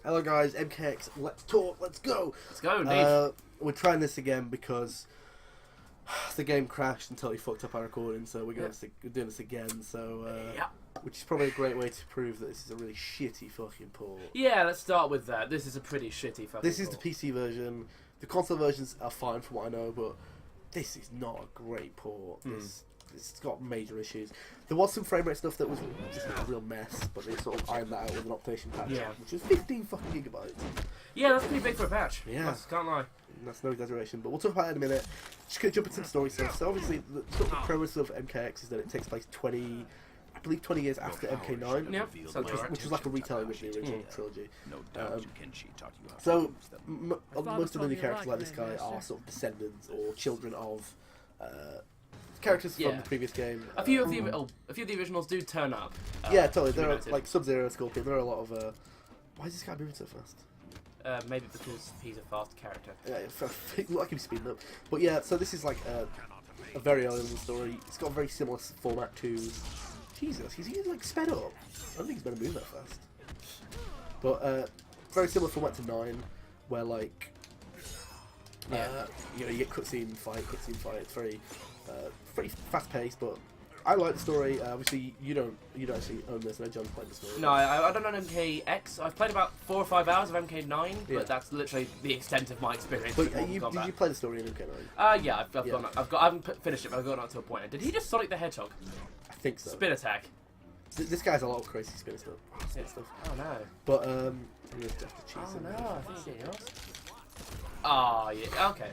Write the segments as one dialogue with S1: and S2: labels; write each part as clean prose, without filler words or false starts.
S1: Hello guys, MKX, let's talk, let's go!
S2: Let's go, indeed.
S1: We're trying this again because the game crashed until he fucked up our recording, so we're doing this again, so... Which is probably a great way to prove that this is a really shitty fucking port.
S2: Yeah, let's start with that. This is a pretty shitty fucking port.
S1: This is the PC version. The console versions are fine from what I know, but this is not a great port. It's got major issues. There was some frame rate stuff that was just a real mess, but they sort of ironed that out with an optimization patch, which was 15 fucking gigabytes.
S2: Yeah, that's pretty big for a patch.
S1: Yeah.
S2: Can't lie.
S1: That's no exaggeration, but we'll talk about it in a minute. Just gonna jump into some story stuff. So obviously, the sort of premise of MKX is that it takes place 20 years after MK9,
S2: Yeah,
S1: which was like a retelling of the original trilogy.
S3: No doubt Kenshi taught you how to
S1: So
S3: use them.
S1: most of the new characters like this guy are sort of descendants or children of characters from the previous game.
S2: A few of the originals do turn up.
S1: Yeah, totally. There are like Sub-Zero, Scorpion. There are a lot of. Why is this guy moving so fast?
S2: Maybe because he's a fast character.
S1: Yeah, like him speeding up. But yeah, so this is like a very early in the story. It's got a very similar format to. Jesus, he's like sped up. I don't think he's going to move that fast. But very similar format to 9, where like you know, you get cutscene fight. It's very pretty fast paced, but I like the story. Obviously, you don't actually own this. No, John's played the story.
S2: No, I don't own MKX. I've played about 4 or 5 hours of MK9, but that's literally the extent of my experience.
S1: But did you play the story in MK9?
S2: Yeah, I haven't finished it, but I've gotten up to a point. Did he just Sonic the Hedgehog?
S1: I think so.
S2: Spin attack.
S1: This guy's a lot of crazy spin stuff.
S2: Oh no.
S1: But I'm gonna have to cheese him.
S2: No, I think it's yours. Oh yeah, okay.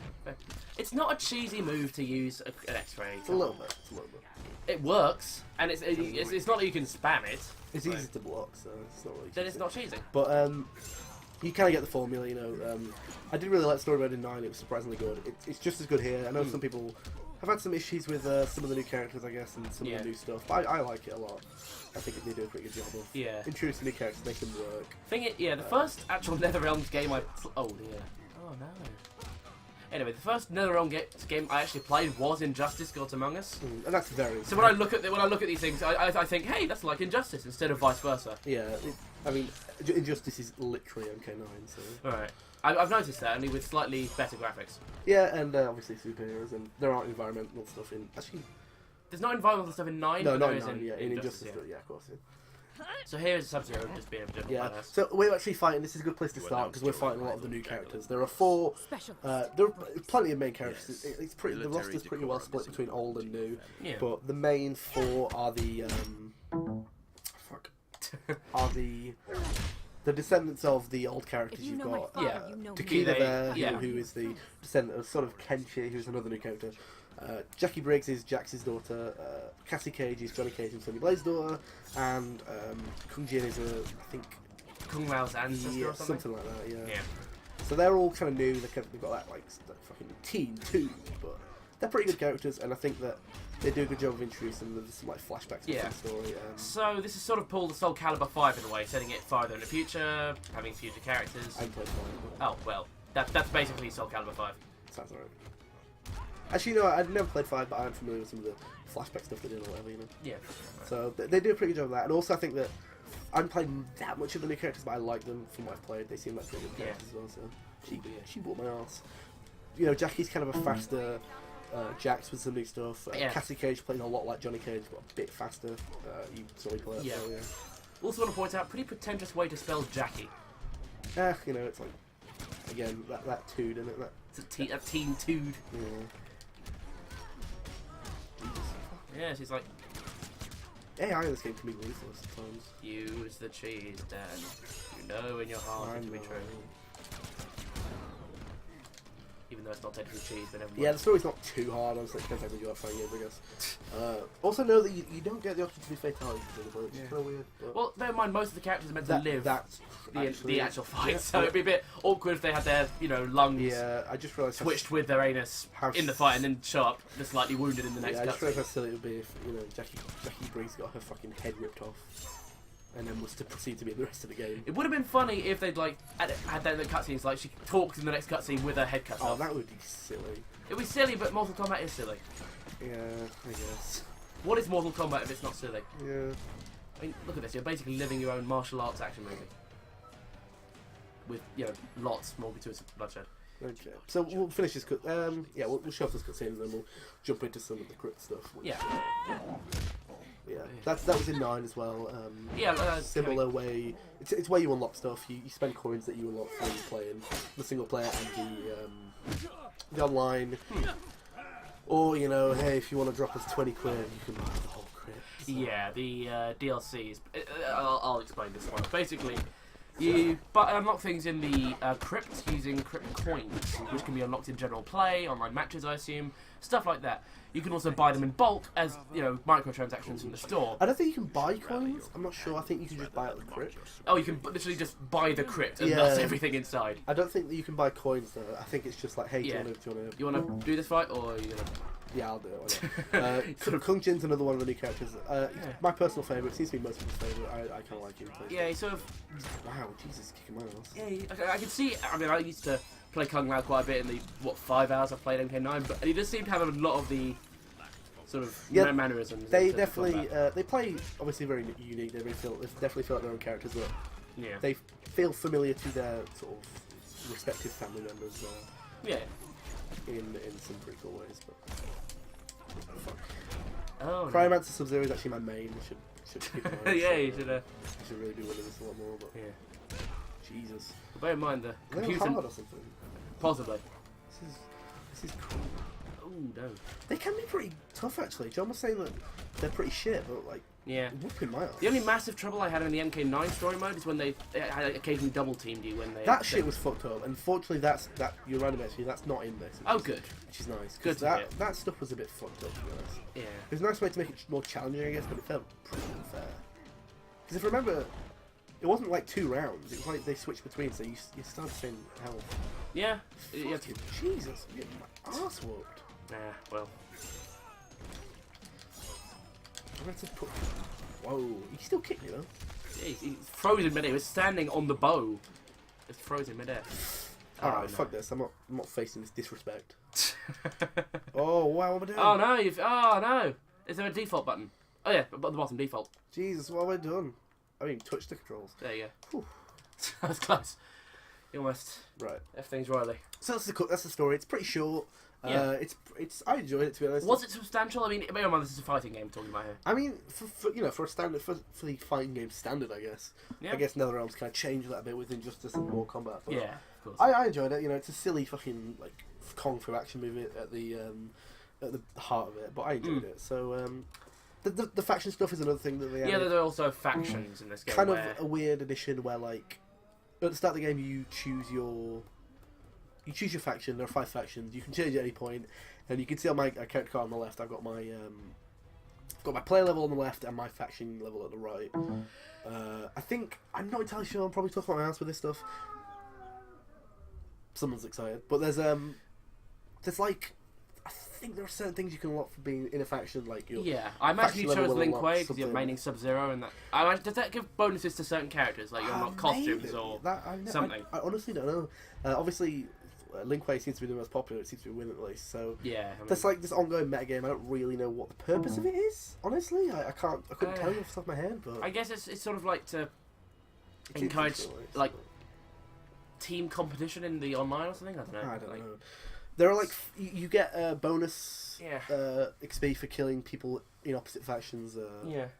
S2: It's not a cheesy move to use an X-ray.
S1: It's a little bit.
S2: It works, and it's not that you can spam it.
S1: It's easy to block, so it's not really cheesy.
S2: Then it's not cheesy.
S1: But you kind of get the formula, you know. I did really like Story Mode in 9. It was surprisingly good. It's just as good here. I know some people have had some issues with some of the new characters, I guess, and some of the new stuff. But I like it a lot. I think they do a pretty good job of introducing new characters, make them work.
S2: The first actual NetherRealms game oh dear. Oh no. Anyway, the first NetherRealm game I actually played was Injustice: Gods Among Us.
S1: And that's very.
S2: So when I look at these things, I think, hey, that's like Injustice instead of vice versa.
S1: Yeah, I mean, Injustice is literally MK9. So.
S2: Right. I've noticed that, only with slightly better graphics.
S1: Yeah, and obviously superheroes, and there aren't environmental stuff in. Actually,
S2: there's no environmental stuff in 9.
S1: No,
S2: but
S1: not
S2: there
S1: in 9.
S2: is
S1: In Injustice. Yeah, of course. Yeah.
S2: So here's Sub-Zero just being a general badass.
S1: So we're actually fighting. This is a good place to start because we're fighting a lot of the new characters. There are 4. There are plenty of main characters. It's pretty. The roster's pretty well split between old and new. Yeah. But the main 4 are the the descendants of the old characters you've got. Tequila there, who is the descendant of sort of Kenshi, who's another new character. Jackie Briggs is Jax's daughter, Cassie Cage is Johnny Cage and Sonya Blade's daughter, and Kung Jin is I think
S2: Kung Lao's ancestor or
S1: something like that, yeah. So they're all kind of new, they've got that like fucking teen too, but they're pretty good characters, and I think that they do a good job of introducing them. There's some like flashbacks to the story.
S2: So this is sort of pulled the Soul Calibur 5 in a way, setting it farther in the future, having future characters.
S1: I played 5.
S2: Oh well, that's basically Soul Calibur 5.
S1: Sounds alright. Actually, no, I've never played 5, but I'm familiar with some of the flashback stuff they did or whatever, you know.
S2: Yeah.
S1: So they do a pretty good job of that, and also I think that I haven't played that much of the new characters, but I like them from what I've played. They seem like pretty good characters as well. So she bought my ass. You know, Jackie's kind of a faster. Jax with some new stuff. Cassie Cage playing a lot like Johnny Cage, but a bit faster. You saw me play it. So,
S2: Also want to point out, pretty pretentious way to spell Jackie.
S1: You know, it's like again that tood, isn't it?
S2: It's a teen tood.
S1: Yeah.
S2: Yeah, she's like...
S1: AI in this game can be ruthless at times.
S2: Use the cheese, Dan. You know in your heart it to be true. Even though it's not technically cheese, but never mind.
S1: Yeah, the story's not too hard, honestly. It depends how good you are playing it, I guess. Also know that you don't get the option to do fatalities in the It's kind of weird. But
S2: well, bear in mind, most of the characters are meant to live
S1: that's
S2: the actual fight, so it'd be a bit awkward if they had their, lungs
S1: I just realised
S2: twitched with their anus in the fight and then show up just slightly wounded in the next
S1: I just realised how silly it would be if, Jackie Briggs got her fucking head ripped off. And then was to proceed to be in the rest of the game.
S2: It would have been funny if they'd had that in the cutscenes, like she talks in the next cutscene with her head cut off.
S1: Oh, that would be silly.
S2: It'd be silly, but Mortal Kombat is silly.
S1: Yeah, I guess.
S2: What is Mortal Kombat if it's not silly?
S1: Yeah.
S2: I mean, look at this. You're basically living your own martial arts action movie. with lots more gratuitous bloodshed.
S1: Okay, so we'll finish this cut. Yeah, we'll show off this cutscene and then we'll jump into some of the crit stuff. Which,
S2: Yeah.
S1: Yeah, that was in 9 as well. Similar way. It's where you unlock stuff. You spend coins that you unlock when you're playing the single player and the online. Or hey, if you want to drop us 20 quid, you can buy the whole crit. So.
S2: Yeah, the DLCs. I'll explain this one. Basically, you unlock things in the crypt using crypt coins, which can be unlocked in general play, online matches, I assume, stuff like that. You can also buy them in bulk as microtransactions from the store.
S1: I don't think you can buy coins. I'm not sure. I think you can just buy out the crypt.
S2: Oh, you can literally just buy the crypt and
S1: Yeah.
S2: that's everything inside.
S1: I don't think that you can buy coins though. I think it's just like, hey, do
S2: Yeah.
S1: you want to?
S2: Do this fight, or are you gonna...
S1: Yeah, I'll do it. Kung Jin's another one of the new characters. My personal favourite. Seems to be most people's favourite. I kind of like him.
S2: Yeah, he sort of...
S1: Wow, Jesus, kicking my ass.
S2: Yeah, I can see... I mean, I used to play Kung Lao quite a bit in the, 5 hours I've played MK9, but he does seem to have a lot of the sort of mannerisms.
S1: They definitely... they play, obviously, very unique. They definitely feel like their own characters, but they feel familiar to their sort of respective family members. In some pretty cool ways, but...
S2: Oh,
S1: Cryomancer Sub-Zero is actually my main. Should keep an eye on.
S2: yeah, you should...
S1: I should really do one of this a lot more, but...
S2: Yeah.
S1: Jesus.
S2: But bear in mind, the
S1: They're
S2: computer...
S1: hard or something.
S2: Possibly.
S1: This is cool.
S2: Oh, no.
S1: They can be pretty tough, actually. John was saying that they're pretty shit, but, like, whooping my ass.
S2: The only massive trouble I had in the MK9 story mode is when they had occasionally double-teamed you when they...
S1: That shit was fucked up. Unfortunately, you're right about it, that's not in this.
S2: Oh, good.
S1: Which is nice.
S2: Good to hear.
S1: That stuff was a bit fucked up, to be honest.
S2: Yeah.
S1: There's a nice way to make it more challenging, I guess, but it felt pretty unfair. Because if I remember, it wasn't like 2 rounds. It was like they switched between, so you started saying health.
S2: Yeah.
S1: Fucking Jesus, I'm getting my ass whooped.
S2: Well.
S1: I'm going to put... Whoa, he still kicked me though.
S2: He's frozen midair. He was standing on the bow. It's frozen midair.
S1: Alright, fuck this. I'm not facing this disrespect. Oh, wow, what am I doing?
S2: Oh no, oh no! Is there a default button? Oh yeah, at the bottom, default.
S1: Jesus, what have I done? I mean, touch the controls.
S2: There you go.
S1: Whew.
S2: That was close. You almost...
S1: Right.
S2: Everything's royally.
S1: So that's the story. It's pretty short.
S2: Yeah.
S1: I enjoyed it, to be honest.
S2: Was it substantial? I mean, bear in mind this is a fighting game we're talking about here.
S1: I mean, for a standard, for the fighting game standard, I guess. Yeah. I guess NetherRealm's kind of changed that a bit with Injustice and Mortal Kombat. But
S2: yeah, of course.
S1: I enjoyed it. It's a silly fucking like Kung Fu action movie at the heart of it, but I enjoyed it. So the faction stuff is another thing that they added.
S2: Yeah, there are also factions in this game.
S1: Kind of a weird addition where like at the start of the game you choose your faction. There are 5 factions. You can change at any point, and you can see on my character card on the left, I've got my player level on the left and my faction level at the right. I think I'm not entirely sure. I'm probably talking about my ass with this stuff. Someone's excited, but there's like I think there are certain things you can unlock for being in a faction, like your
S2: I imagine you chose Lin Kuei because
S1: something.
S2: you're maining Sub-Zero, and that. I imagine, does that give bonuses to certain characters, like you unlock costumes or something?
S1: I honestly don't know. Obviously, Lin Kuei seems to be the most popular. It seems to be winning at least. So there's like this ongoing metagame. I don't really know what the purpose of it is. Honestly, I couldn't tell you off the top of my head. But
S2: I guess it's sort of like to encourage like team competition in the online or something. I don't know.
S1: I don't know. There are like you get a bonus XP for killing people in opposite factions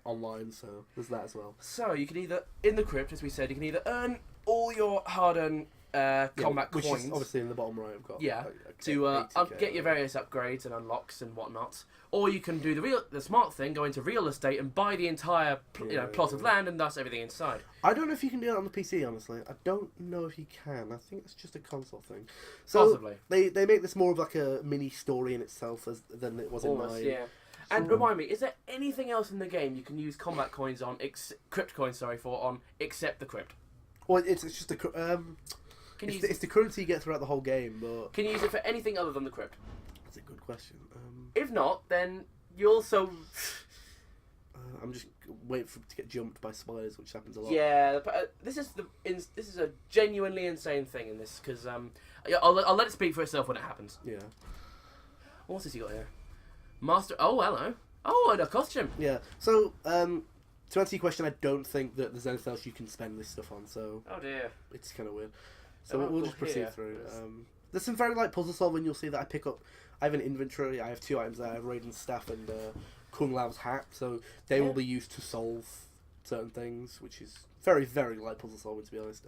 S1: online, so there's that as well.
S2: So you can either, in the crypt, as we said, you can either earn all your hard-earned combat
S1: which
S2: coins.
S1: Is obviously in the bottom right, I've got
S2: to get your various upgrades and unlocks and whatnot. Or you can do the smart thing, go into real estate and buy the entire plot of land and thus everything inside.
S1: I don't know if you can do that on the PC, honestly. I don't know if you can. I think it's just a console thing. So
S2: possibly.
S1: They make this more of like a mini story in itself than it was in 9.
S2: Yeah. And remind me, is there anything else in the game you can use combat coins on, crypt coins, except the crypt?
S1: Well, it's just it's the currency you get throughout the whole game, but...
S2: Can you use it for anything other than the crypt?
S1: That's a good question.
S2: If not, then you also...
S1: I'm just waiting to get jumped by spiders, which happens a lot.
S2: Yeah, this is a genuinely insane thing in this, because I'll let it speak for itself when it happens.
S1: Yeah.
S2: What's this you got here? Master... Oh, hello. Oh, and a costume.
S1: Yeah. So, to answer your question, I don't think that there's anything else you can spend this stuff on, so...
S2: Oh, dear.
S1: It's kind of weird. So we'll just proceed through. There's some very light puzzle solving. You'll see that I pick up. I have an inventory. I have 2 items there. I have Raiden's staff and Kung Lao's hat. So they will be used to solve certain things, which is very, very light puzzle solving, to be honest.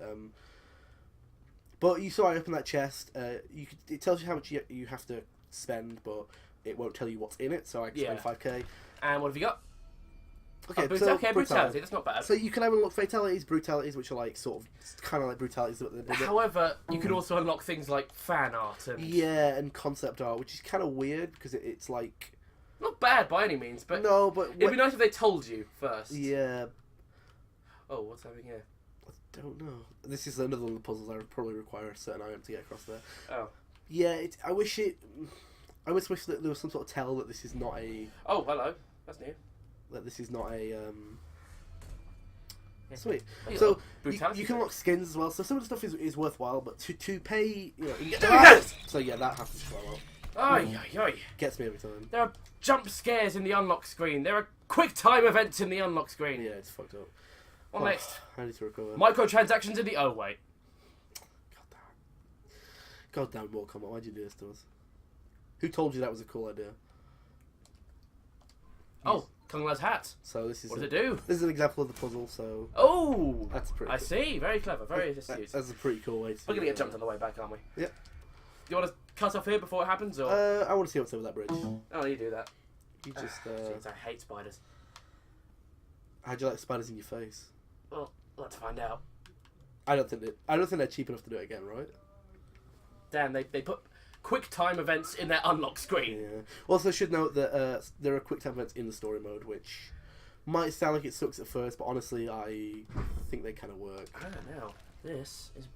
S1: But you saw I opened that chest. It tells you how much you have to spend, but it won't tell you what's in it. So I can spend 5k.
S2: And what have you got?
S1: Okay,
S2: brutality. That's not bad.
S1: So you can unlock fatalities, brutalities, which are like sort of kind of like brutalities.
S2: However, you can also unlock things like fan art and
S1: and concept art, which is kind of weird because it's like
S2: not bad by any means, but it'd be nice if they told you first.
S1: Yeah.
S2: Oh, what's happening here?
S1: I don't know. This is another one of the puzzles. I would probably require a certain item to get across there.
S2: Oh.
S1: Yeah, I wish wish that there was some sort of tell that this is not a.
S2: Oh, hello. That's new.
S1: That this is not a.
S2: Yeah.
S1: Sweet.
S2: Oh,
S1: So
S2: you
S1: you can unlock skins as well. So some of the stuff is worthwhile, but to pay, So yeah, that happens as well.
S2: Oi.
S1: Gets me every time.
S2: There are jump scares in the unlock screen. There are quick time events in the unlock screen.
S1: Yeah, it's fucked up.
S2: What next?
S1: I need to recover.
S2: Microtransactions in the... Oh, wait.
S1: God damn Mortal Kombat, why'd you do this to us? Who told you that was a cool idea?
S2: Oh, Kung Lao's hat.
S1: So this is...
S2: What does it do?
S1: This is an example of the puzzle, so...
S2: Oh!
S1: That's pretty
S2: I
S1: cool.
S2: see. Very clever. Very astute.
S1: That's a pretty cool way to...
S2: We're going to get jumped on the way back, aren't we?
S1: Yeah.
S2: Do you want to cut off here before it happens, or...?
S1: I want to see what's over that bridge.
S2: Oh, you do that.
S1: You just...
S2: Jeez, I hate spiders.
S1: How'd you like spiders in your face?
S2: Well, let's find out.
S1: I don't think they're cheap enough to do it again, right?
S2: Damn, they put quick time events in their unlock screen.
S1: Yeah. Also, should note that there are quick time events in the story mode, which might sound like it sucks at first, but honestly, I think they kind of work.
S2: I don't know. This is...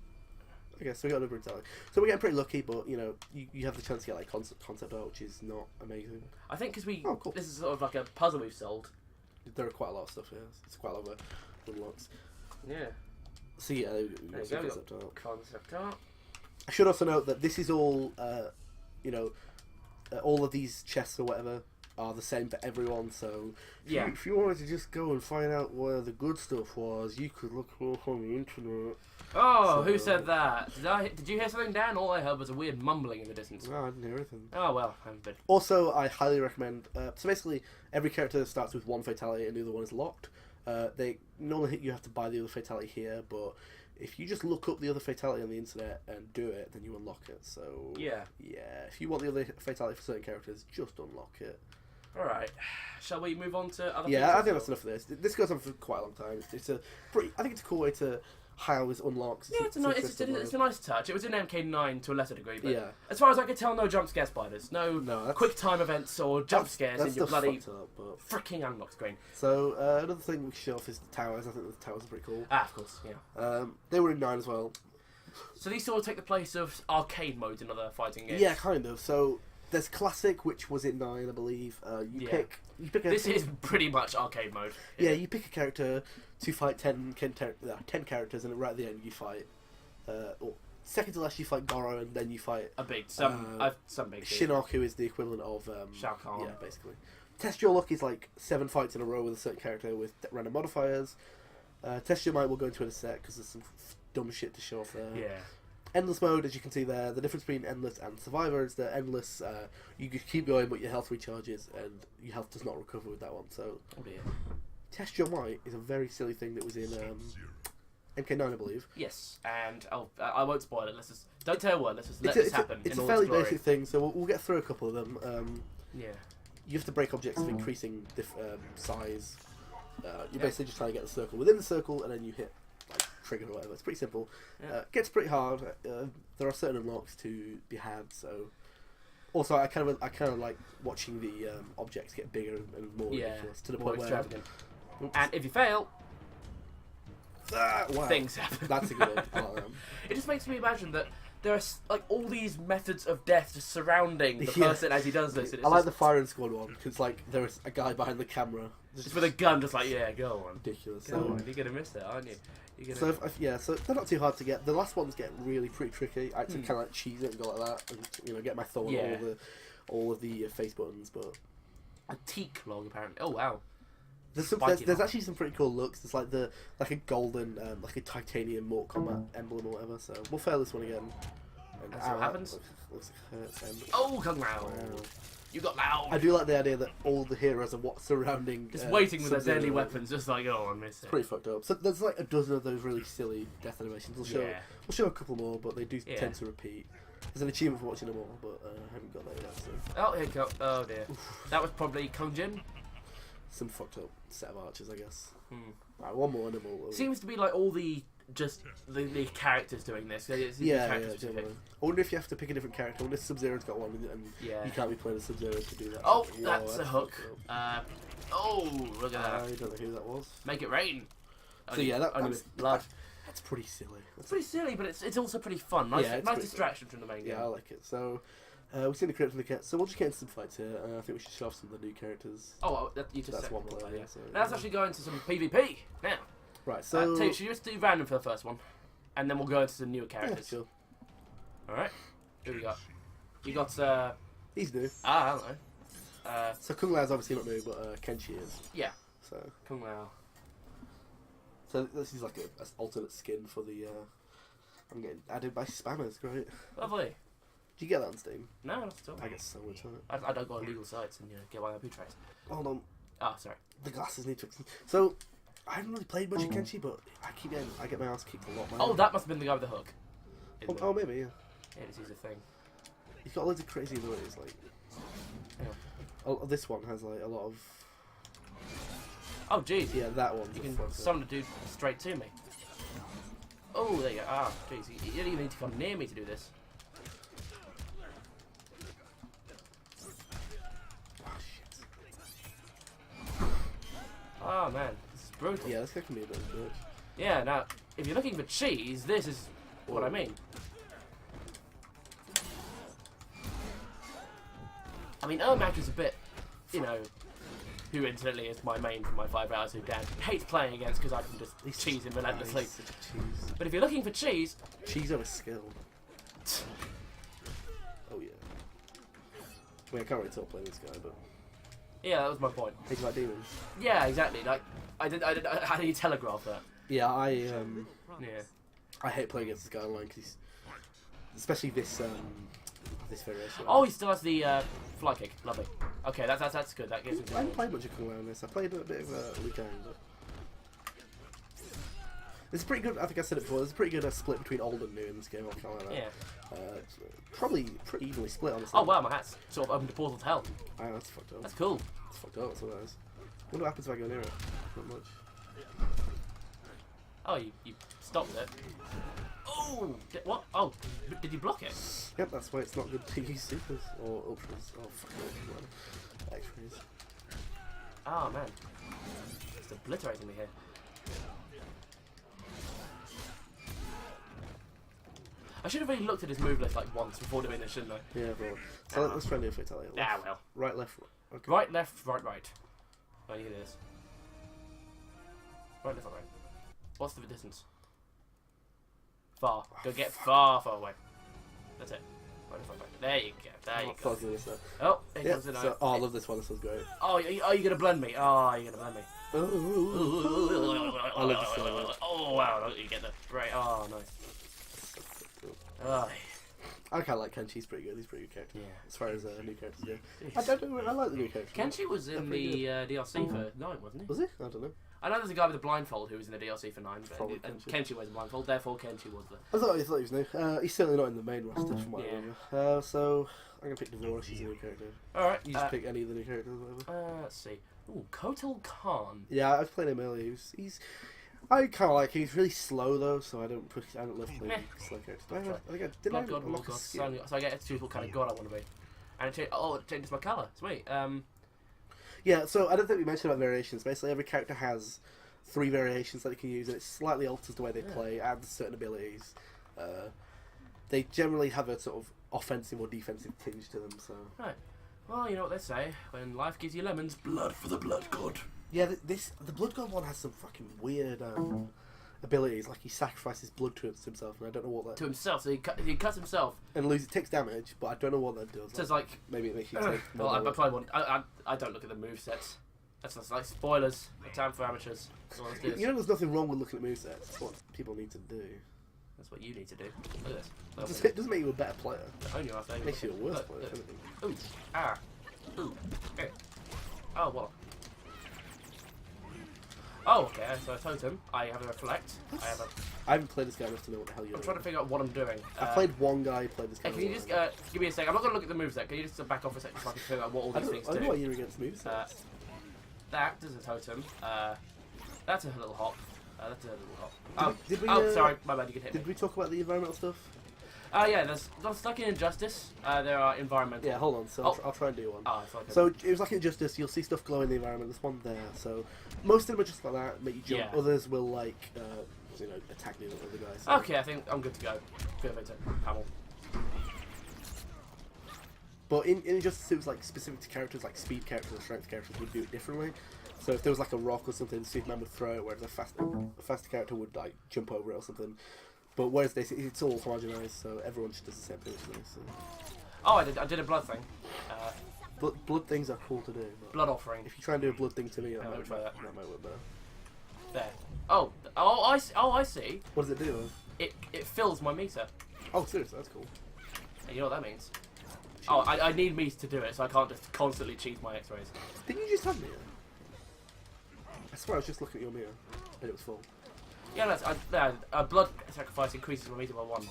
S1: Okay, so we got another brutality. So we're getting pretty lucky, but you know, you have the chance to get like concept art, which is not amazing.
S2: I think because
S1: Oh, cool.
S2: this is sort of like a puzzle we've solved.
S1: There are quite a lot of stuff here. It's quite a lot of unlocks.
S2: Yeah.
S1: So yeah, there we
S2: There
S1: go.
S2: you go.
S1: Concept art.
S2: Concept art.
S1: I should also note that this is all, all of these chests or whatever are the same for everyone. So
S2: Yeah.
S1: if you wanted to just go and find out where the good stuff was, you could look on the internet.
S2: Oh,
S1: So-
S2: who said that? Did you hear something, Dan? All I heard was a weird mumbling in the distance.
S1: No, I didn't hear anything.
S2: Oh well, I'm good.
S1: Also, I highly recommend. So basically, every character starts with one fatality, and the other one is locked. They normally you have to buy the other fatality here, but if you just look up the other fatality on the internet and do it, then you unlock it. So
S2: Yeah.
S1: if you want the other fatality for certain characters, just unlock it.
S2: All right. Shall we move on to other?
S1: Yeah, I think
S2: things?
S1: that's enough for this. This goes on for quite a long time. It's a pretty. I think it's a cool way to house unlocks.
S2: Yeah, it's a nice touch. It was in MK9 to a lesser degree, but
S1: Yeah.
S2: as far as I could tell, no jump scare spiders, no
S1: that's-
S2: quick time events or jump scares in your
S1: stuff's
S2: bloody
S1: fucked up, but...
S2: freaking unlock screen.
S1: So another thing we should show off is the towers. I think the towers are pretty cool.
S2: Ah, of course, yeah.
S1: They were in 9 as well.
S2: So these sort of take the place of arcade modes in other fighting games.
S1: Yeah, kind of. So there's classic, which was in 9, I believe. You
S2: Yeah.
S1: pick a.
S2: This is pretty much arcade mode.
S1: Yeah, you pick a character to fight 10 characters, and right at the end you fight. Or second to last you fight Goro, and then you fight
S2: A big some big
S1: Shinnok, who is the equivalent of
S2: Shao Kahn.
S1: Yeah, basically. Test your luck is like 7 fights in a row with a certain character with random modifiers. Test your might we'll go into in a sec because there's some dumb shit to show off there.
S2: Yeah.
S1: Endless mode, as you can see there, the difference between Endless and Survivor is that Endless, you can keep going but your health recharges and your health does not recover with that one. So,
S2: Oh dear.
S1: Test Your Might is a very silly thing that was in MK9, I believe.
S2: Yes, and I won't spoil it. Let's just don't tell a word. Let's just let
S1: It's
S2: this happen.
S1: It's
S2: in
S1: a
S2: all
S1: fairly
S2: its glory.
S1: basic thing, so we'll get through a couple of them.
S2: Yeah.
S1: You have to break objects of increasing size. You're basically just trying to get the circle within the circle, and then you hit like trigger or whatever. It's pretty simple.
S2: Yeah.
S1: Gets pretty hard. There are certain unlocks to be had. So, also I kind of like watching the objects get bigger and more ridiculous to the
S2: more
S1: point where.
S2: extravagant. And if you fail,
S1: Wow.
S2: things happen.
S1: That's a good one. I like that.
S2: It just makes me imagine that there are like all these methods of death just surrounding the
S1: Yeah.
S2: person as he does this. And
S1: I like
S2: it's
S1: the firing squad one because like there's a guy behind the camera.
S2: just with a gun, just like go on.
S1: Ridiculous.
S2: Go on. You're gonna miss it, aren't you? You're
S1: So
S2: gonna...
S1: so they're not too hard to get. The last ones get really pretty tricky. I had to kind of like cheese it and go like that, and get my thumb
S2: Yeah.
S1: on all of the face buttons. But
S2: a teak log apparently. Oh wow.
S1: There's actually some pretty cool looks. There's like a golden, like a titanium Mortal Kombat emblem or whatever. So we'll fail this one again. And
S2: That's what happens.
S1: Looks like it hurts.
S2: Oh, Kung Lao.
S1: Wow.
S2: You got loud.
S1: I do like the idea that all the heroes are surrounding.
S2: Just waiting with their
S1: Sub-Zero.
S2: deadly weapons, just like, oh, I miss
S1: It's
S2: it.
S1: pretty fucked up. So there's like a dozen of those really silly death animations. We'll show a couple more, but they do tend to repeat. There's an achievement for watching them all, but I haven't got that yet. So.
S2: Oh, here you go. Oh dear. That was probably Kung Jin.
S1: Some fucked up set of archers, I guess.
S2: Hmm.
S1: Right, one more and then we'll...
S2: Seems to be like all the the characters doing this. It's the characters you pick.
S1: I wonder if you have to pick a different character. I wonder if Sub-Zero's got one and you can't be playing a Sub-Zero to do that.
S2: Oh,
S1: Whoa,
S2: that's a hook.
S1: fucked up.
S2: Oh, look at that.
S1: I don't know who that was.
S2: Make it rain.
S1: So yeah,
S2: only
S1: that's
S2: with blood.
S1: That's pretty silly.
S2: It's pretty silly, but it's also pretty fun. Nice,
S1: Yeah, it's
S2: nice
S1: pretty
S2: distraction from the main game.
S1: Yeah, I like it. So we've seen the crypt and the cat. So we'll just get into some fights here. I think we should show off some of the new characters.
S2: Oh, you just
S1: That's
S2: said
S1: one
S2: multiplayer,
S1: player,
S2: yeah.
S1: so,
S2: Now let's actually go into some PvP now.
S1: Right. So
S2: Should you just do random for the first one, and then we'll go into some newer
S1: yeah,
S2: characters.
S1: sure.
S2: All right. Who we got? You got
S1: He's new.
S2: I don't know.
S1: So Kung Lao's obviously not new, but Kenshi is.
S2: Yeah.
S1: So
S2: Kung Lao.
S1: this is like a alternate skin for the. I'm getting added by spammers. Great.
S2: Lovely.
S1: Do you get that on Steam?
S2: No, not at all.
S1: I get so much on it.
S2: I don't go on legal sites and get my IP trace.
S1: Hold on.
S2: Oh, sorry.
S1: The glasses need fixing. So I haven't really played much of Kenshi, but I get my ass kicked a lot. Man.
S2: Oh, that must have been the guy with the hook.
S1: Oh, maybe yeah.
S2: Yeah, this is a thing.
S1: He's got loads of crazy abilities. Like this one has like a lot of.
S2: Oh, jeez.
S1: Yeah, that one.
S2: You can summon the dude straight to me. Oh, there you go. Ah, jeez. You don't even need to come near me to do this.
S1: Oh shit.
S2: Oh, man. This is brutal.
S1: Yeah, this guy can be a bit of a bitch.
S2: Yeah, now, if you're looking for cheese, this is what I mean. I mean, Ermac is a bit, who incidentally is my main for my 5 hours who Dan hates playing against because I can just cheese him relentlessly.
S1: Cheese.
S2: But if you're looking for cheese...
S1: Cheese over skill. Oh yeah. I mean, I can't really tell playing this guy, but...
S2: Yeah, that was my point.
S1: He's like demons.
S2: Yeah, exactly. Like, how do you telegraph that?
S1: Yeah,
S2: Yeah.
S1: I hate playing against this guy online because he's... Especially this variation.
S2: Oh, he still has the fly kick. Lovely. Okay, that's good. That gives him...
S1: I haven't played much of Kung Lao in this. I played a bit of Liu Kang, but... It's pretty good, I think I said it before, there's a pretty good split between old and new in this game, or something like that.
S2: Yeah.
S1: It's probably pretty evenly split, honestly.
S2: Oh, wow, my hat's sort of opened a portal to hell.
S1: Oh, that's fucked up.
S2: That's cool.
S1: That's fucked up, that's what that is. I wonder what happens if I go near it. Not much.
S2: Oh, you stopped it. Oh! What? Oh, did you block it?
S1: Yep, that's why it's not good to use supers, or ultras, or fucking X-rays.
S2: Oh, man. It's obliterating me here. I should have really looked at his move list like once before doing this, shouldn't I?
S1: Yeah, but... So let's try and do a fatality.
S2: Ah, well.
S1: Right, left, okay.
S2: Right, left, right, right. Oh, you hear this. Right, left, right, right. What's the distance? Far. Go get far, far away. That's it. Right, left, right, right. There you go. There you go. Oh, here comes the knife.
S1: So, I love this one. This one's great.
S2: Oh, are you going to blend me? Oh, you're going to blend me.
S1: I love this so much.
S2: Oh, wow. Look, you get the spray. Oh, nice. Oh,
S1: I kind of like Kenshi. He's pretty good. He's a pretty good character.
S2: yeah.
S1: As far as new characters go. I like the new characters.
S2: Kenshi was in the DLC for 9, wasn't he?
S1: Was he? I don't know.
S2: I know there's a guy with a blindfold who was in the DLC for 9, but
S1: Probably
S2: and
S1: Kenshi.
S2: Kenshi wears a blindfold, therefore Kenshi was the...
S1: I thought he was new. He's certainly not in the main roster from what I remember. So I'm gonna pick Devorah. She's a new character.
S2: Alright.
S1: You just pick any of the new characters, or whatever.
S2: Let's see. Ooh, Kotal Khan.
S1: Yeah, I've played him earlier. I kind of like him. He's really slow though, so I don't love playing slow characters. I think I did.
S2: Blood God, War God, so I get to choose what kind of god I want to be. And it changes my colour. Sweet.
S1: Yeah, so I don't think we mentioned about variations. Basically, every character has 3 variations that it can use, and it slightly alters the way they play, adds certain abilities. They generally have a sort of offensive or defensive tinge to them. So
S2: right. Well, you know what they say: when life gives you lemons, blood for the blood god.
S1: yeah, the Blood God one has some fucking weird abilities. Like he sacrifices blood to himself, and I don't know what that.
S2: To himself, so he cuts himself.
S1: And takes damage, but I don't know what that does.
S2: So it's like
S1: maybe it makes you take.
S2: well, I probably won't. I don't look at the movesets. That's like spoilers. A time for amateurs. So let's do this.
S1: You know, there's nothing wrong with looking at movesets. It's what people need to do.
S2: That's what you need to do. Look at this.
S1: It doesn't make you a better player.
S2: Only last name.
S1: It makes you a worse player, if anything.
S2: Ooh. Ah. Ooh. Okay. Oh, what? Oh, okay. So a totem. I have a reflect.
S1: I haven't played this guy enough to know what the hell you're
S2: I'm trying to figure out what I'm doing.
S1: I've played one guy who played this guy.
S2: Hey, can you just give me a sec? I'm not going to look at the moveset. Can you just back off a second so I can figure out what all these things
S1: I
S2: do?
S1: don't know why you're against movesets.
S2: That does a totem. That's a little hop. That's a little hop.
S1: Did we,
S2: sorry. My bad. You can hit me.
S1: Did we talk about the environmental stuff?
S2: Yeah, there's like in Injustice, there are environmental.
S1: Yeah, hold on. So I'll try and do one.
S2: Oh, it's like
S1: So it was like in Injustice, you'll see stuff glow in the environment. There's one there. So most of them are just like that, make you jump.
S2: Yeah.
S1: Others will like, attack the other guys. So.
S2: Okay, I think I'm good to go. Feel free to Hamel.
S1: But in Injustice, it was like specific to characters, like speed characters or strength characters would do it differently. So if there was like a rock or something, Superman would throw it, whereas a faster character would like jump over it or something. But whereas it's all homogenized, so everyone just does the same thing. So.
S2: Oh, I did a blood thing.
S1: Blood things are cool to do.
S2: Blood offering.
S1: If you try and do a blood thing to me, that
S2: let me
S1: might
S2: try that.
S1: work better.
S2: There. I see.
S1: What does it do?
S2: It fills my meter.
S1: Oh, seriously, that's cool.
S2: And you know what that means? Oh, I need meter to do it, so I can't just constantly cheese my X-rays.
S1: Didn't you just have mirror? I swear I was just looking at your mirror, and it was full.
S2: Yeah, that's blood sacrifice increases my meter by 1.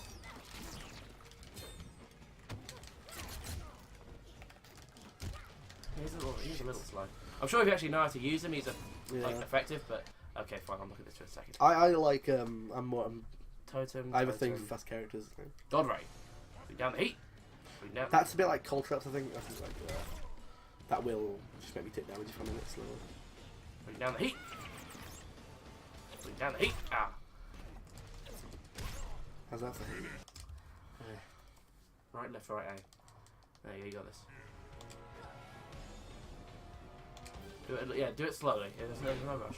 S2: He's a little slow. I'm sure if you actually know how to use him, he's like effective. But okay, fine. I'm looking at this for a second.
S1: I like
S2: Totem.
S1: I have a thing for fast characters.
S2: God Ray. Bring down the heat. Bring down.
S1: That's a bit like cold traps. I think like that will just make me take damage if I'm a bit slower.
S2: Bring down the heat. Bring down the heat. Ah.
S1: How's that for him?
S2: Right, left, right, A. There you go, you got this. Do it slowly. Yeah, there's no rush.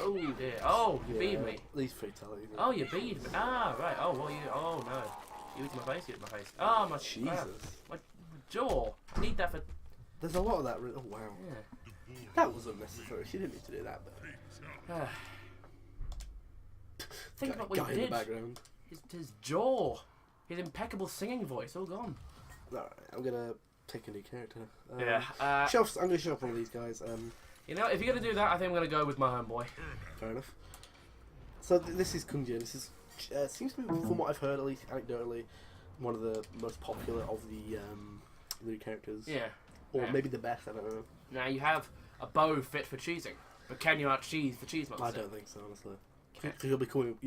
S2: Oh dear. Oh, you beat me.
S1: These fatality.
S2: Oh, you beat me. Ah, right. Oh, what you? Oh no. You hit my face. You hit my face. Oh, my
S1: Jesus.
S2: My jaw. I need that for.
S1: There's a lot of that. Oh wow.
S2: Yeah.
S1: That was unnecessary. She didn't need to do that. But
S2: think about what
S1: guy
S2: he
S1: in
S2: did.
S1: the background.
S2: His jaw. His impeccable singing voice. All gone.
S1: Alright, I'm gonna pick a new character.
S2: Yeah.
S1: I'm gonna show up one of these guys.
S2: You know, if you're gonna do that, I think I'm gonna go with my homeboy.
S1: Fair enough. So this is Kung Jin. This is seems to be, from what I've heard, at least anecdotally, one of the most popular of the new characters.
S2: Yeah.
S1: Or
S2: Yeah.
S1: maybe the best. I don't know.
S2: Now you have a bow fit for cheesing, but can you out cheese the cheese monster?
S1: I don't think so, honestly.
S2: Okay.
S1: So you'll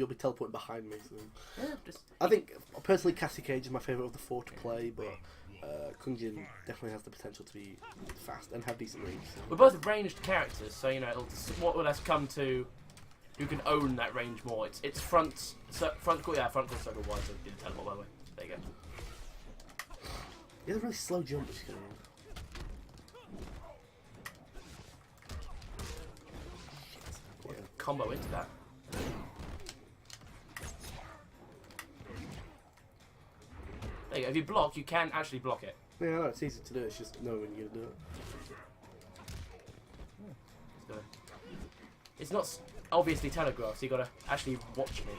S1: be teleporting behind me. So.
S2: Yeah, just.
S1: I think personally, Cassie Cage is my favourite of the 4 to play, but Kung Jin definitely has the potential to be fast and have decent range. So.
S2: We're both ranged characters, so you know it'll more or less come to who can own that range more. It's front core circle wide, so didn't teleport by the way. There you go.
S1: He has a really slow jump, which is kind of. Yeah.
S2: Combo into that. There you go. If you block, you can actually block it.
S1: Yeah, no, it's easy to do. It's just knowing when you're gonna do it.
S2: It's not obviously telegraphed, so you gotta actually watch me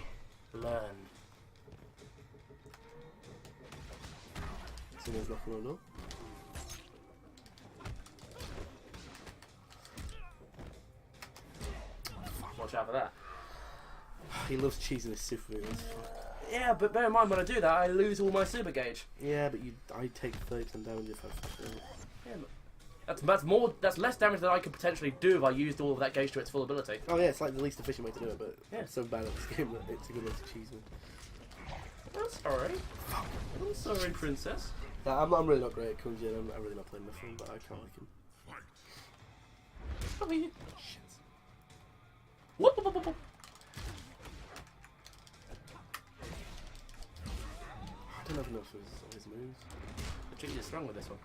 S2: learn.
S1: Someone's knocking on the door.
S2: Watch out for that.
S1: He loves cheesing his super moves.
S2: Yeah, but bear in mind when I do that, I lose all my super gauge.
S1: Yeah, but I take 30% damage if I fail.
S2: Yeah, that's less damage than I could potentially do if I used all of that gauge to its full ability.
S1: Oh yeah, it's like the least efficient way to do it, but
S2: Yeah.
S1: I'm so bad at this game that it's a good way to cheese me.
S2: I'm sorry. I'm sorry, princess.
S1: I'm really not great at Kung Jin. I'm really not playing the film, but I can't like him.
S2: I mean,
S1: Shit.
S2: whoop.
S1: I don't even know if his moves.
S2: The cheese is strong with this one.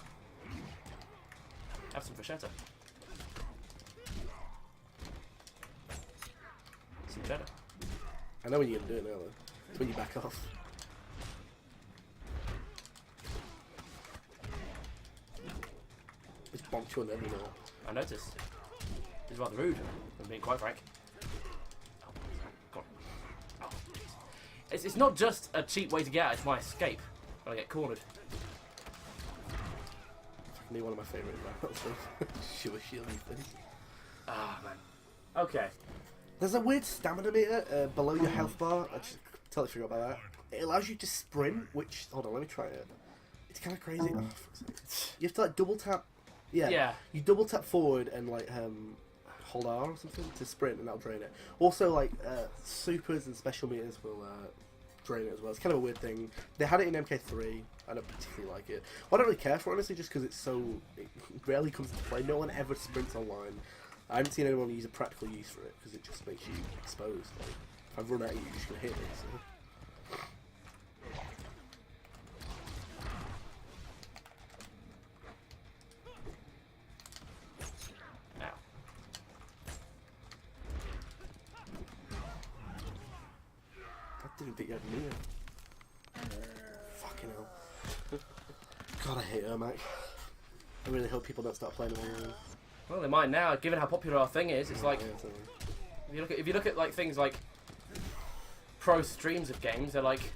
S2: Have some bruschetta. Some cheddar.
S1: I know when you're gonna do it now though. It's when you back off. Just bonk you on every now.
S2: I noticed. It's rather rude, I'm being quite frank. Oh, God. Oh, it's not just a cheap way to get out, it's my escape when I get cornered.
S1: Definitely one of my favourite battles. Sure, shield thing.
S2: Ah, man. Okay.
S1: There's a weird stamina meter below your health bar. I just totally forgot about that. It allows you to sprint, which... Hold on, let me try it. It's kind of crazy. Oh, fuck's sake. You have to, like, double tap... Yeah. You double tap forward and, like, hold R or something to sprint, and that'll drain it. Also, like, supers and special meters will drain it as well. It's kind of a weird thing. They had it in MK3. I don't particularly like it. Well, I don't really care for it, honestly, just because it's so... It rarely comes into play. No one ever sprints online. I haven't seen anyone use a practical use for it, because it just makes you exposed. Like, if I run at you, you're just going to hit me, so... Didn't think you had me. Fucking hell. God, I hate Ermac. I really hope people don't start playing it online.
S2: Well, they might now, given how popular our thing is. It's like,
S1: Yeah, totally.
S2: if you look at like things like pro streams of games, they're like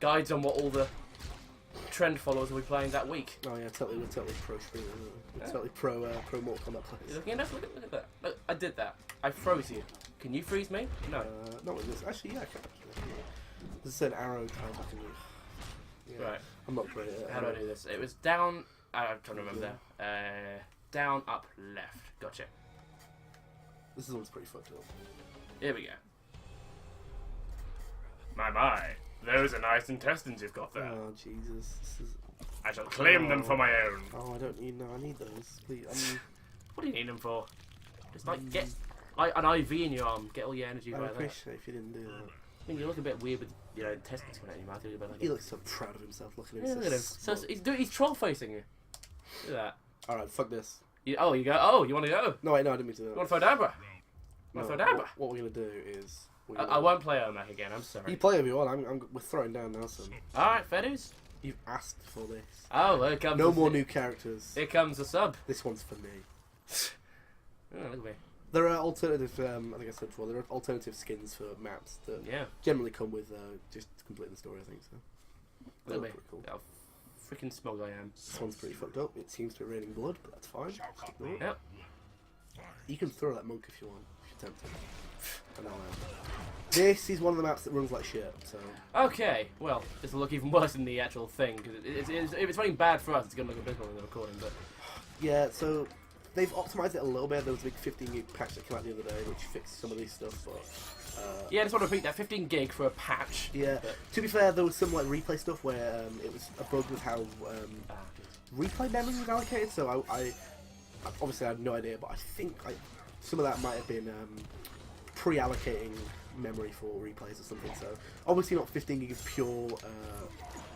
S2: guides on what all the trend followers will be playing that week.
S1: Oh yeah, totally. We're totally pro streamers. We're totally pro Mortal Kombat
S2: You're
S1: players.
S2: looking at us? Look at that. Look, I did that. I froze you. Can you freeze me? No.
S1: Not with this. Actually, yeah, I can. There's an arrow type I can do. Yeah.
S2: Right.
S1: I'm not great at it.
S2: How do I do this? It was down. I'm trying to remember there. Down, up, left. Gotcha.
S1: This one's pretty fucked up.
S2: Here we go. My. Those are nice intestines you've got there.
S1: Oh Jesus. This is...
S2: I shall claim them for my own.
S1: Oh, I don't need. No, I need those. Please. I mean,
S2: What do you need them for? Just like get like an IV in your arm. Get all your energy
S1: I'd
S2: right there.
S1: appreciate if you didn't do that.
S2: I mean, you look a bit weird with intestines coming out of your mouth. You look
S1: He looks so proud of himself looking at
S2: Yeah,
S1: him.
S2: look at him. So he's troll facing you. Look at that.
S1: Alright, fuck this.
S2: You go. Oh, you want to go?
S1: No, wait, no, I didn't mean to do
S2: You
S1: that.
S2: want to throw Dabra?
S1: No,
S2: Want to throw Dabra?
S1: what we're going to do is...
S2: I won't play Omac again. I'm sorry.
S1: You play if you want. We're throwing down now, son.
S2: All right, fair dues.
S1: You've asked for this.
S2: Oh, here comes.
S1: No more new characters.
S2: Here comes a sub.
S1: This one's for me.
S2: Oh, look at me.
S1: There are alternative, I think I said before, there are alternative skins for maps that
S2: Yeah.
S1: generally come with just completing the story, I think, so.
S2: Look at me.
S1: Pretty cool.
S2: How freaking smug I am.
S1: This one's pretty fucked up. It seems to be raining blood, but that's fine. Just ignore it.
S2: Yep.
S1: You can throw that monk if you want, if you're tempted. I know I am. This is one of the maps that runs like shit, so...
S2: Okay, well, this will look even worse than the actual thing, because if it's running bad for us, it's going to look abysmal in the recording, but...
S1: Yeah, so they've optimized it a little bit. There was a big 15 gig patch that came out the other day, which fixed some of these stuff, but...
S2: yeah, I just want to repeat that, 15 gig for a patch.
S1: Yeah,
S2: but...
S1: to be fair, there was some like replay stuff where it was a bug with how replay memory was allocated, so I obviously I had no idea, but I think some of that might have been pre-allocating memory for replays or something, so obviously not 15 gig of pure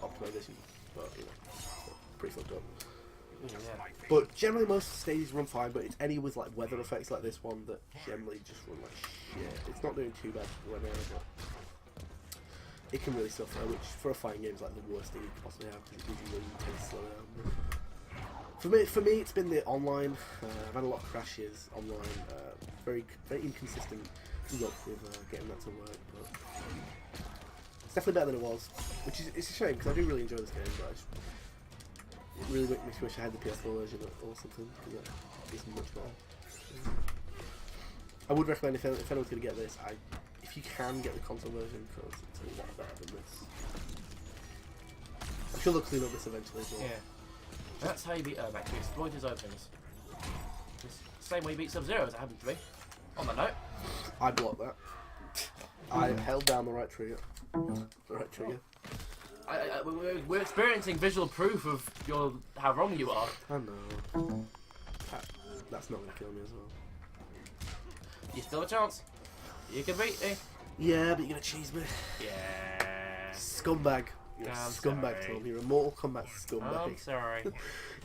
S1: optimization, but you know, pretty fucked up.
S2: Yeah.
S1: But generally most stages run fine, but it's any with like weather effects like this one that generally just run like shit. It's not doing too bad right now, but it can really suffer, which for a fighting game is like the worst thing you could possibly have, because it gives you really intense slowdown. For me, it's been the online. I've had a lot of crashes online, very inconsistent luck with getting that to work, but it's definitely better than it was, which is it's a shame, because I do really enjoy this game, but it really makes me wish I had the PS4 version or something, because it's much better. I would recommend if anyone's going to get this, if you can get the console version, because it's a lot better than this. I'm sure they'll clean up this eventually as well.
S2: Yeah. That's how you beat Ermac, to exploit his openings. Just the same way you beat Sub-Zero, as it happened to me. On that note.
S1: I blocked that. I held down the right trigger. The right trigger.
S2: We're experiencing visual proof of how wrong you are.
S1: I know. That's not going to kill me as well.
S2: You still have a chance. You can beat me.
S1: Yeah, but you're going to cheese me.
S2: Yeah.
S1: Scumbag. You're a
S2: I'm
S1: scumbag,
S2: sorry.
S1: Tom. You're a Mortal Kombat scumbag.
S2: I'm sorry.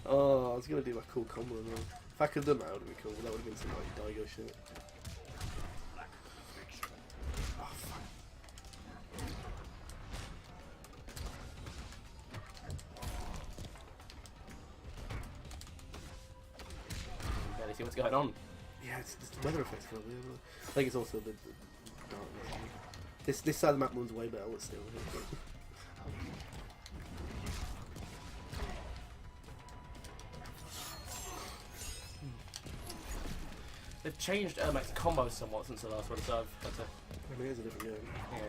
S1: Oh, I was going to do my cool combo as well. If I could have done that, that would have been cool. That would have been some like Daigo shit. Oh, fuck.
S2: really see what's going on.
S1: Yeah, it's the weather effects for it. I think it's also the darkness. This side of the map runs way better. Let's stay over here.
S2: They've changed Ermac's combos somewhat since the last one, so I've had to...
S1: I mean, it's a different game.
S2: Yeah.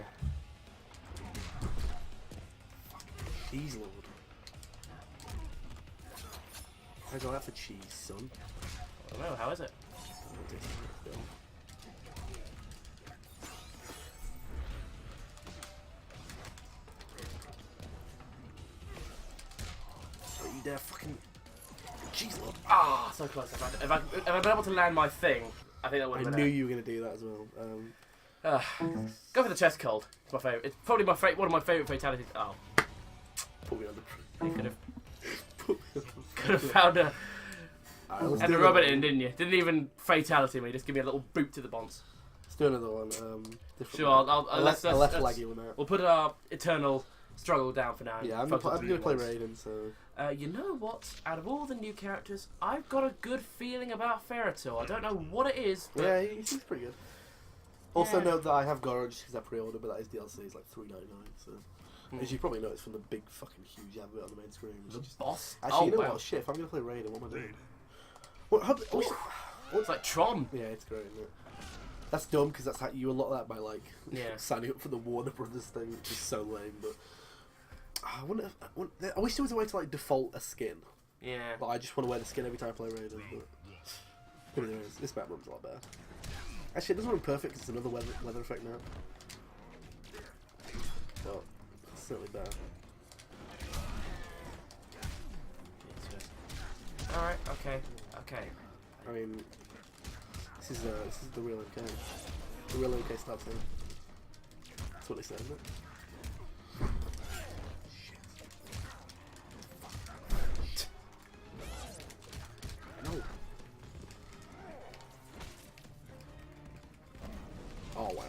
S1: Cheese Lord. I got that for cheese, son.
S2: I don't know, how is it?
S1: Are you there, fucking cheese Lord?
S2: Ah, so close. If I'd been able to land my thing, I think that would have
S1: I
S2: been
S1: knew
S2: it.
S1: you were going to do that as well.
S2: Go for the chest cold. It's my favourite. It's probably my one of my favourite fatalities. Oh,
S1: Put me on the...
S2: you could have
S1: Put me on the...
S2: found a...
S1: Alright, let's
S2: Had
S1: do
S2: to rub it
S1: another
S2: in,
S1: one.
S2: didn't you? Didn't even fatality me. Just give me a little boot to the bonds.
S1: Let's do another one. Different
S2: Sure,
S1: one.
S2: I'll
S1: a less laggy one out.
S2: We'll put our eternal struggle down for now.
S1: Yeah, I'm
S2: Focus on
S1: going
S2: the
S1: to play
S2: new ones.
S1: Raiden, so...
S2: You know what? Out of all the new characters, I've got a good feeling about Ferritor. I don't know what it is, but...
S1: Yeah, he seems pretty good. Also
S2: Yeah.
S1: note that I have Goro just because I pre-ordered, but that is DLC. It's like $3.99. So, as you probably noticed from the big fucking huge advert on the main screen.
S2: The
S1: Just...
S2: boss?
S1: Actually, you know
S2: wow.
S1: what? Shit, if I'm gonna play Raiden, what am I doing? What? How...
S2: It's like Tron.
S1: Yeah, it's great, isn't it? That's dumb because that's how you unlock that by like
S2: Yeah.
S1: signing up for the Warner Brothers thing, which is so lame. But I wish there was a way to like default a skin.
S2: Yeah.
S1: But I just want to wear the skin every time I play Raiden. But maybe there is. This map runs a lot better. Actually, it doesn't run perfect because it's another weather effect now. But it's certainly better.
S2: Alright, okay, okay.
S1: I mean, this is the real MK. The real MK style thing. That's what they said, isn't it? No. Oh wow.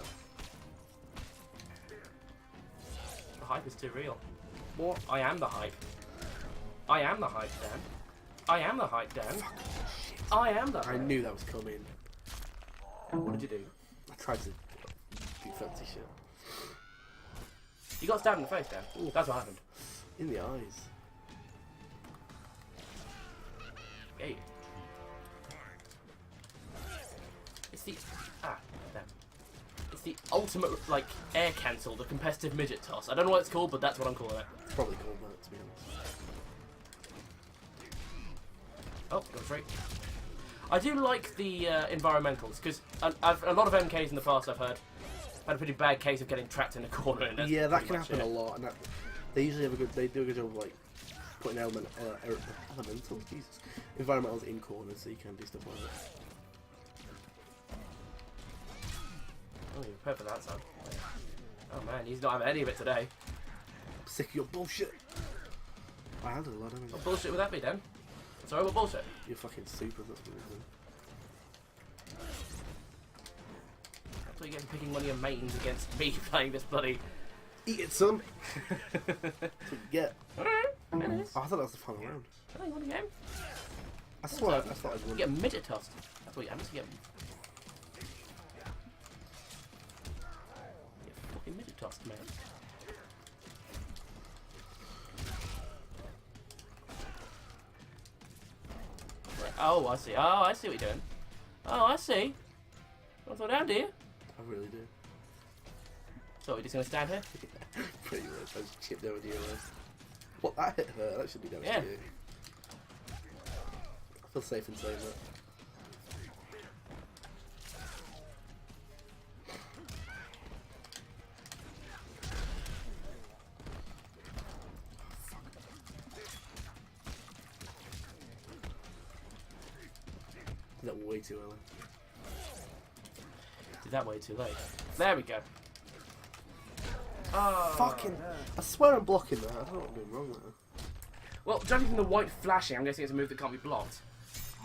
S2: The hype is too real.
S1: What?
S2: I am the hype. I am the hype, Dan. I am the hype, Dan. I am the
S1: I
S2: hype.
S1: knew that was coming.
S2: What did you do?
S1: I tried to do fancy shit.
S2: You got stabbed in the face, Dan.
S1: Ooh.
S2: That's what happened.
S1: In the eyes.
S2: Hey. It's the... Ah, damn. It's the ultimate, like, air cancel, the competitive midget toss. I don't know what it's called, but that's what I'm calling it.
S1: It's probably called that, to be honest.
S2: Oh, got a freak. I do like the environmentals, because a lot of MKs in the past I've heard had a pretty bad case of getting trapped in a corner. And that's
S1: Yeah, that
S2: pretty
S1: can
S2: much
S1: happen
S2: it.
S1: a lot, and that, they usually have a good. They do a good job of like putting elementals, Jesus, environmentals in corners, so you can do stuff like that.
S2: Oh, you're prepared for that, son. Oh man, he's not having any of it today.
S1: I'm sick of your bullshit. I handled a lot of damage.
S2: What bullshit would that be, Dan? Sorry, what bullshit?
S1: You're fucking super. That's what it is.
S2: That's what you get for picking one of your mains against me playing this bloody...
S1: Eat it, son. That's what you get.
S2: Alright, it is.
S1: Oh, I thought that was the final round.
S2: Oh, you want a game?
S1: I thought I'd
S2: You
S1: won.
S2: get midget tossed. That's what you happen to get. You get fucking midget tossed, man. Right. Oh, I see. Oh, I see what you're doing. Oh, I see. Don't throw down, do you?
S1: I really do.
S2: So we're just gonna stand here?
S1: Pretty much. I just chipped over the euros. What, that hit her? That should be damage
S2: Yeah.
S1: to you. I feel safe in saying that. Did that way too early.
S2: Did that way too late. There we go. Oh,
S1: Fucking! I swear I'm blocking that. I don't know what I'm doing wrong there.
S2: well, judging from the white flashing, I'm guessing it's a move that can't be blocked.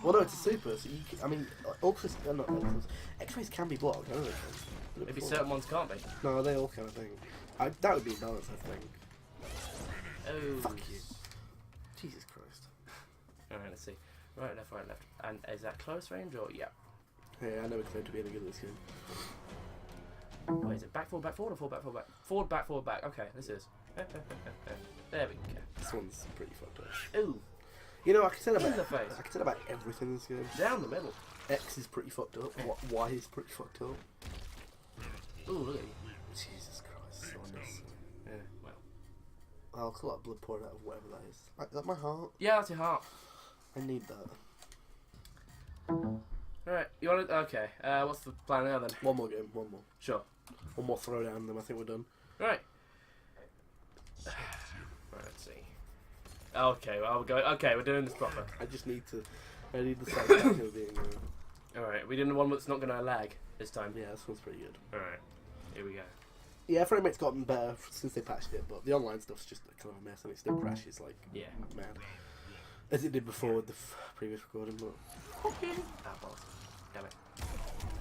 S1: Well, no, it's a super. So you can, I mean, ultras, not ultras. X-rays can be blocked. I don't know. If they can.
S2: Maybe certain ones can't be.
S1: No, they all kind of thing. That would be a balance, I think.
S2: Oh.
S1: Fuck you. Jesus Christ.
S2: Alright, let's see. Right, left, right, left. And is that close range or yeah?
S1: Yeah, I never claimed to be any good at this game.
S2: What is it? Back, forward, or forward, back, forward, back? Forward, back. Okay, this is. There we go.
S1: This one's pretty fucked up.
S2: Ooh,
S1: You know, I can tell
S2: in
S1: about
S2: the face.
S1: I can tell about everything in this game.
S2: Down the middle.
S1: X is pretty fucked up. Y is pretty fucked up.
S2: Ooh, look at you.
S1: Jesus Christ, so unnecessary.
S2: Yeah, well.
S1: I'll call that blood pouring out of whatever that is. Like, that my heart.
S2: Yeah, that's your heart.
S1: I need that.
S2: Alright, you want to. Okay, what's the plan now then?
S1: One more game, one more.
S2: Sure.
S1: One more throwdown, then I think we're done.
S2: Right. Right, let's see. Okay, well, okay, we're doing this proper.
S1: I just need to. I need the satisfaction of being.
S2: Alright, we're doing the one that's not going to lag this time.
S1: Yeah, this one's pretty good.
S2: Alright, here we go.
S1: Yeah, frame rate's gotten better since they patched it, but the online stuff's just kind of a mess and it still crashes like
S2: Yeah.
S1: mad. As it did before with the previous recording, but.
S2: Ah, balls. Damn it.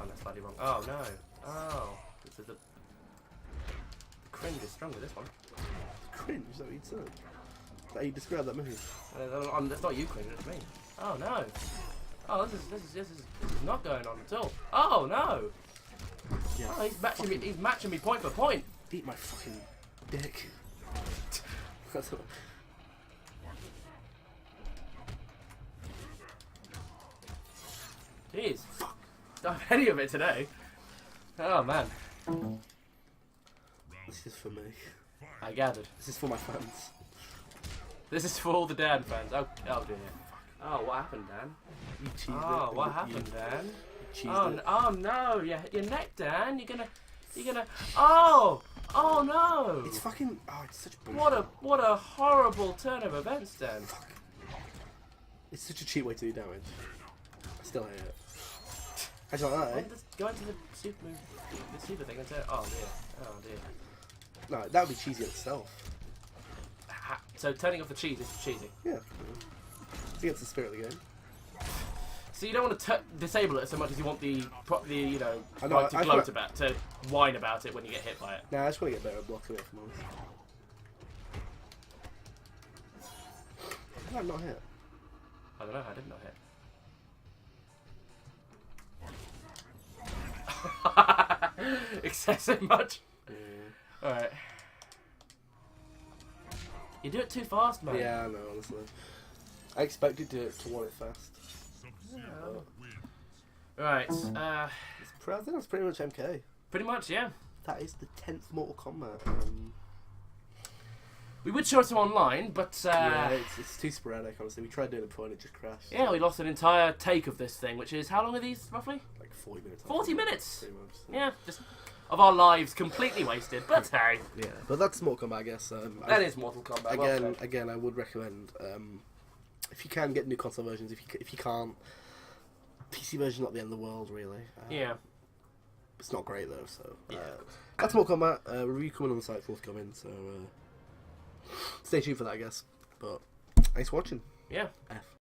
S2: Oh, that's slightly wrong. Oh, no. Oh. This is the cringe is strong with this one.
S1: Cringe, is that what you'd say? Is that how you describe that movie?
S2: That's not you cringe, it's me. Oh, no. Oh, this is not going on at all. Oh, no.
S1: Yeah.
S2: Oh, he's matching me point for point.
S1: Eat my fucking dick. That's what.
S2: Jeez. Don't have any of it today. Oh, man.
S1: This is for me.
S2: I gathered.
S1: This is for my fans.
S2: This is for all the Dan fans. Oh dear. Oh, what happened, Dan?
S1: You cheesed it.
S2: Oh, what happened, Dan?
S1: You cheesed it.
S2: Oh no! You hit your neck, Dan. You're gonna. Oh! Oh no!
S1: It's fucking. Oh, it's such bullshit.
S2: What a horrible turn of events, Dan.
S1: It's such a cheap way to do damage. I still hate it. Actually, like that, eh?
S2: Just go into the super thing and turn. Oh dear. Oh dear.
S1: No, that would be cheesy in itself.
S2: So turning off the cheese is cheesy.
S1: Yeah. Against the spirit of the game.
S2: So you don't want to disable it so much as you want the you know,
S1: I know,
S2: right to gloat about, to whine about it when you get hit by it.
S1: Nah, I just want to get better at blocking it, if I'm honest. How did I not hit?
S2: I don't know. I did not hit. Excessive much.
S1: Yeah.
S2: All right. You do it too fast, man.
S1: Yeah, I know, honestly. I expected to want it fast.
S2: Oh. Right.
S1: I think that's pretty much MK.
S2: Pretty much, yeah.
S1: That is the 10th Mortal Kombat.
S2: We would show some online, but
S1: yeah, it's too sporadic, honestly. We tried doing it before and it just crashed.
S2: yeah, we lost an entire take of this thing, which is how long are these roughly?
S1: Like 40 minutes.
S2: 40 minutes.
S1: Pretty much.
S2: Yeah, just of our lives completely wasted. But hey,
S1: Yeah, but that's Mortal Kombat, I guess.
S2: that is Mortal Kombat. Well said.
S1: Again, I would recommend if you can get new console versions. If you can't, PC version's not the end of the world, really.
S2: Yeah.
S1: It's not great though. So
S2: Yeah.
S1: that's Mortal Kombat. Review coming on the site forthcoming. So stay tuned for that, I guess. But thanks for watching.
S2: Yeah.
S1: F.